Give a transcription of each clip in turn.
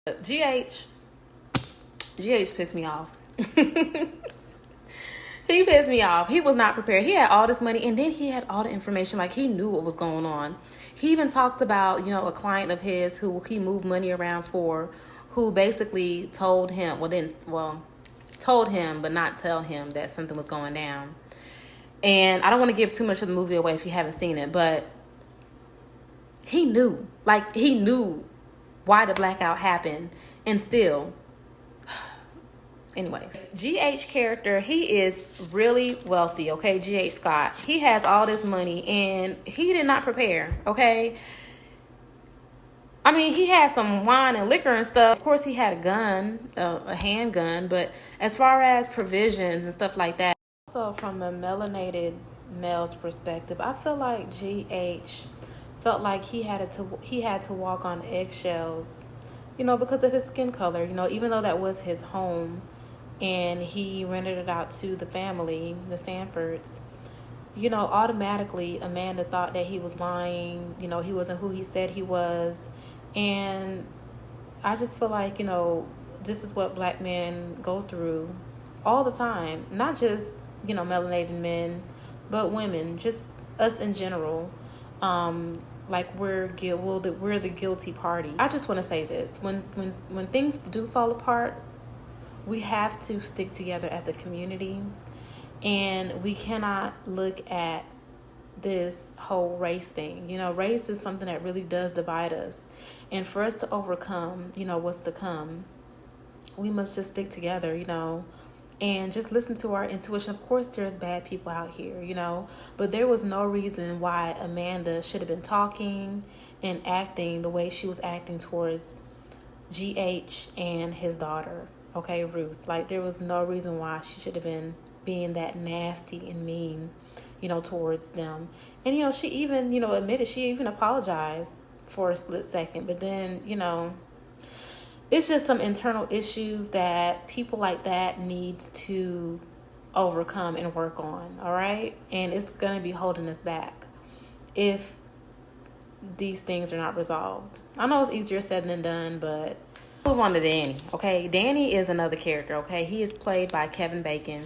GH pissed me off. He pissed me off. He was not prepared. He had all this money, and then he had all the information. Like, he knew what was going on. He even talks about, a client of his who he moved money around for, who basically told him, told him, but not tell him that something was going down. And I don't want to give too much of the movie away if you haven't seen it, but he knew. Like, he knew why the blackout happened, and still... Anyways, GH character, he is really wealthy, okay? GH Scott. He has all this money, and he did not prepare, okay? I mean, he had some wine and liquor and stuff. Of course, he had a gun, a handgun, but as far as provisions and stuff like that. Also, from a melanated male's perspective, I feel like GH felt like he had to walk on eggshells, because of his skin color, even though that was his home. And he rented it out to the family, the Sanfords. Automatically Amanda thought that he was lying. He wasn't who he said he was. And I just feel like, this is what black men go through all the time. Not just, melanated men, but women, just us in general. Like we're the guilty party. I just want to say this. When things do fall apart, we have to stick together as a community, and we cannot look at this whole race thing. Race is something that really does divide us. And for us to overcome, what's to come, we must just stick together, and just listen to our intuition. Of course, there's bad people out here, but there was no reason why Amanda should have been talking and acting the way she was acting towards GH and his daughter. Okay, Ruth. Like, there was no reason why she should have been being that nasty and mean, towards them. And, she even, admitted, she even apologized for a split second. But then, it's just some internal issues that people like that needs to overcome and work on, all right? And it's going to be holding us back if these things are not resolved. I know it's easier said than done, but... Move on to Danny, okay? Danny is another character, okay? He is played by Kevin Bacon.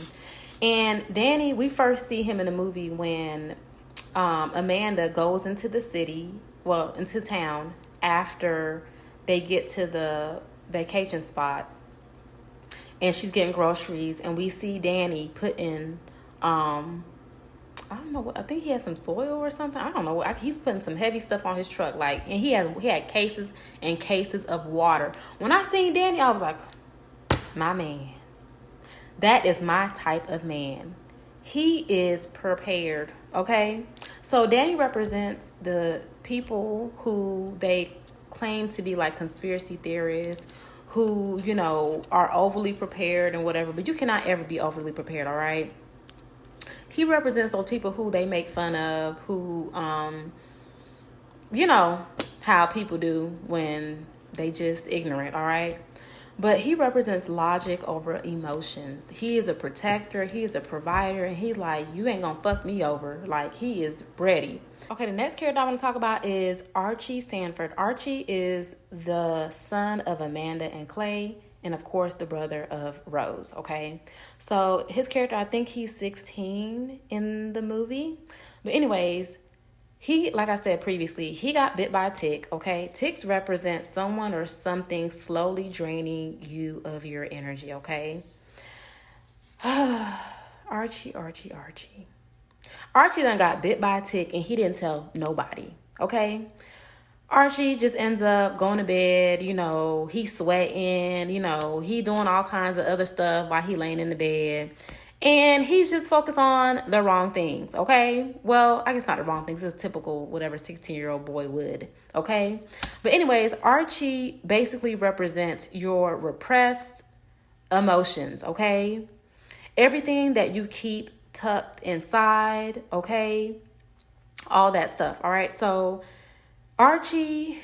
And Danny, we first see him in the movie when Amanda goes into the city, into town, after they get to the vacation spot. And she's getting groceries. And we see Danny putting, I don't know, I think he has some soil or something. I don't know. He's putting some heavy stuff on his truck. And he had cases and cases of water. When I seen Danny, I was like, my man. That is my type of man. He is prepared, okay? So Danny represents the people who they claim to be like conspiracy theorists, who, are overly prepared and whatever. But you cannot ever be overly prepared, all right? He represents those people who they make fun of, who, how people do when they just ignorant, all right? But he represents logic over emotions. He is a protector. He is a provider. And he's like, you ain't gonna fuck me over. Like, he is ready. Okay, the next character I want to talk about is Archie Sanford. Archie is the son of Amanda and Clay, and of course the brother of Rose, okay? So his character, I think he's 16 in the movie. But anyways, he, like I said previously, he got bit by a tick, okay? Ticks represent someone or something slowly draining you of your energy, okay? Archie. Archie done got bit by a tick and he didn't tell nobody, okay? Archie just ends up going to bed, he's sweating, he doing all kinds of other stuff while he laying in the bed. And he's just focused on the wrong things, okay? Well, I guess not the wrong things. It's typical whatever 16-year-old boy would, okay? But anyways, Archie basically represents your repressed emotions, okay? Everything that you keep tucked inside, okay? All that stuff, all right? So Archie,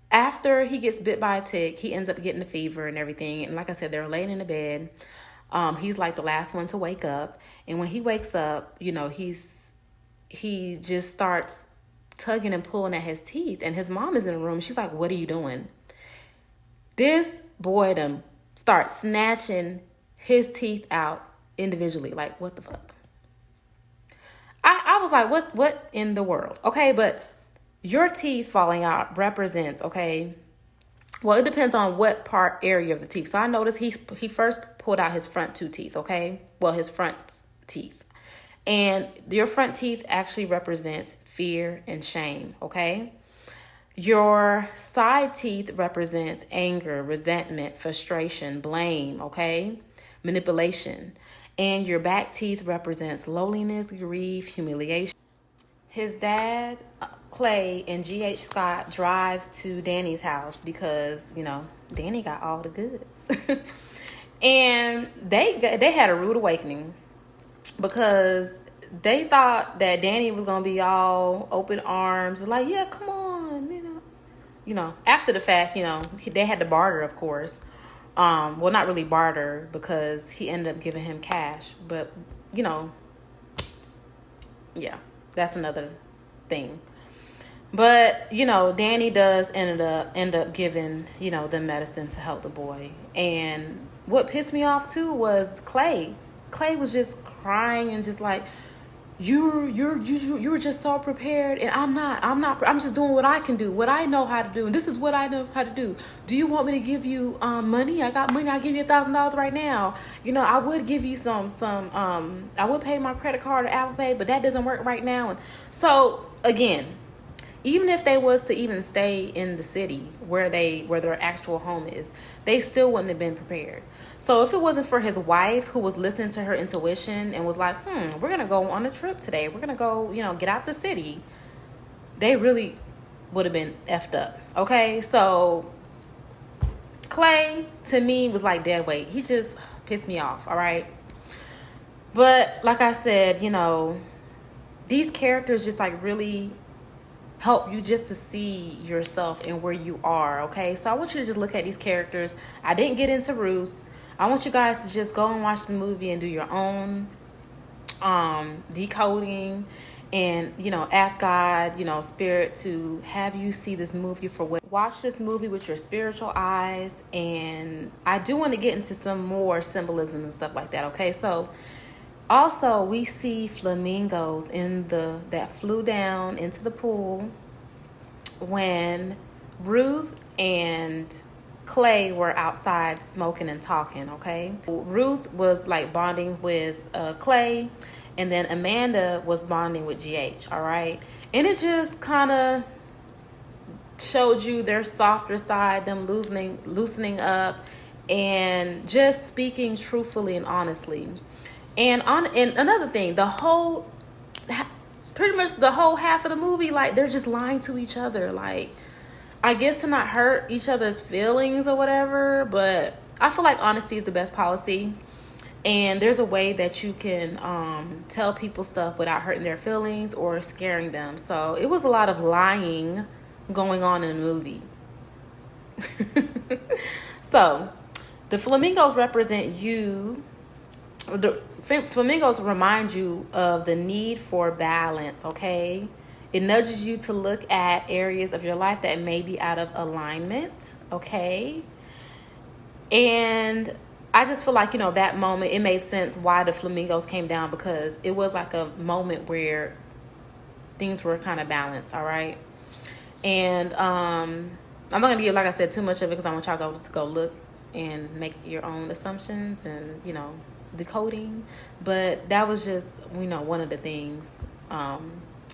after he gets bit by a tick, he ends up getting a fever and everything. And like I said, they're laying in the bed. He's like the last one to wake up. And when he wakes up, he just starts tugging and pulling at his teeth. And his mom is in the room. She's like, what are you doing? This boy done start snatching his teeth out individually. Like, what the fuck? I was like, what in the world? Okay, but your teeth falling out represents, okay, well, it depends on what area of the teeth. So I noticed he first pulled out his front 2 teeth, okay? Well, his front teeth. And your front teeth actually represents fear and shame, okay? Your side teeth represents anger, resentment, frustration, blame, okay? Manipulation. And your back teeth represents loneliness, grief, humiliation. His dad, Clay, and G.H. Scott drives to Danny's house because, you know, Danny got all the goods. And they had a rude awakening because they thought that Danny was going to be all open arms. Like, yeah, come on, you know, after the fact, you know, they had to barter, of course. Well, not really barter because he ended up giving him cash. But, you know, yeah, that's another thing. But, you know, Danny does end up giving, you know, the medicine to help the boy. And what pissed me off, too, was Clay. Clay was just crying and just like, you were just so prepared, and I'm just doing what I can do, what I know how to do, and this is what I know how to do. Do you want me to give you money? I got money. I'll give you $1,000 right now. You know, I would give you some I would pay my credit card or Apple Pay, but that doesn't work right now. And so again, even if they was to even stay in the city where their actual home is, they still wouldn't have been prepared. So if it wasn't for his wife, who was listening to her intuition and was like, we're going to go on a trip today. We're going to go, you know, get out the city. They really would have been effed up. Okay. So Clay, to me, was like dead weight. He just pissed me off. All right. But like I said, you know, these characters just like really help you just to see yourself and where you are, okay? So I want you to just look at these characters. I didn't get into Ruth. I want you guys to just go and watch the movie and do your own decoding and, you know, ask God, you know, Spirit to have you see this movie for what. Watch this movie with your spiritual eyes. And I do want to get into some more symbolism and stuff like that, okay? So also, we see flamingos that flew down into the pool when Ruth and Clay were outside smoking and talking, okay? Ruth was like bonding with Clay, and then Amanda was bonding with GH, all right? And it just kind of showed you their softer side, them loosening up, and just speaking truthfully and honestly. And another thing, pretty much the whole half of the movie, like, they're just lying to each other. Like, I guess to not hurt each other's feelings or whatever, but I feel like honesty is the best policy. And there's a way that you can tell people stuff without hurting their feelings or scaring them. So it was a lot of lying going on in the movie. So the flamingos represent you. The flamingos remind you of the need for balance, okay? It nudges you to look at areas of your life that may be out of alignment, okay? And I just feel like, you know, that moment, it made sense why the flamingos came down, because it was like a moment where things were kind of balanced, all right? And I'm not going to give, like I said, too much of it because I want y'all to go look and make your own assumptions and, you know, decoding. But that was just, you know, one of the things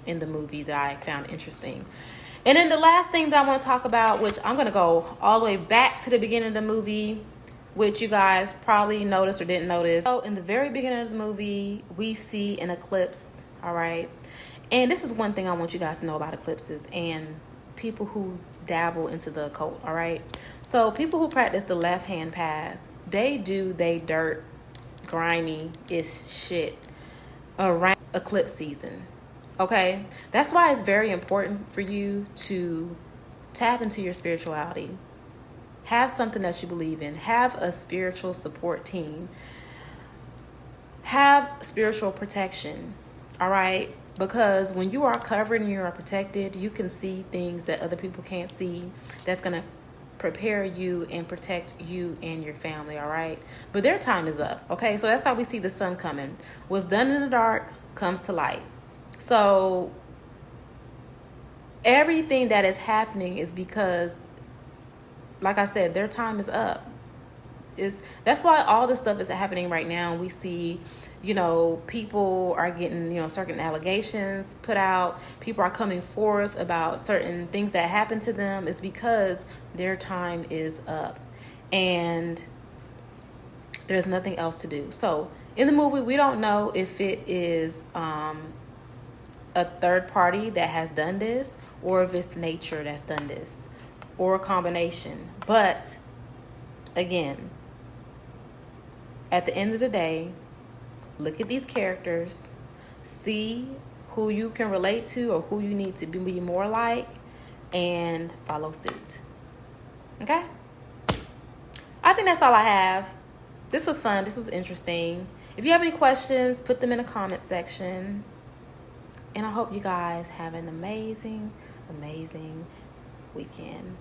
in the movie that I found interesting. And then the last thing that I want to talk about, which I'm going to go all the way back to the beginning of the movie, which you guys probably noticed or didn't notice. So in the very beginning of the movie, we see an eclipse, all right? And this is one thing I want you guys to know about eclipses and people who dabble into the occult, all right? So people who practice the left-hand path, they dirt grimy is shit around eclipse season, okay? That's why it's very important for you to tap into your spirituality. Have something that you believe in. Have a spiritual support team. Have spiritual protection, all right? Because when you are covered and you are protected, you can see things that other people can't see. That's going to prepare you and protect you and your family, all right? But their time is up, okay? So that's how we see the sun coming. What's done in the dark comes to light. So everything that is happening is because, like I said, their time is up. That's why all this stuff is happening right now. We see, people are getting, certain allegations put out. People are coming forth about certain things that happened to them. Is because their time is up and there's nothing else to do. So in the movie, we don't know if it is a third party that has done this, or if it's nature that's done this, or a combination. But again, at the end of the day, look at these characters, see who you can relate to or who you need to be more like, and follow suit. Okay? I think that's all I have. This was fun. This was interesting. If you have any questions, put them in the comment section. And I hope you guys have an amazing, amazing weekend.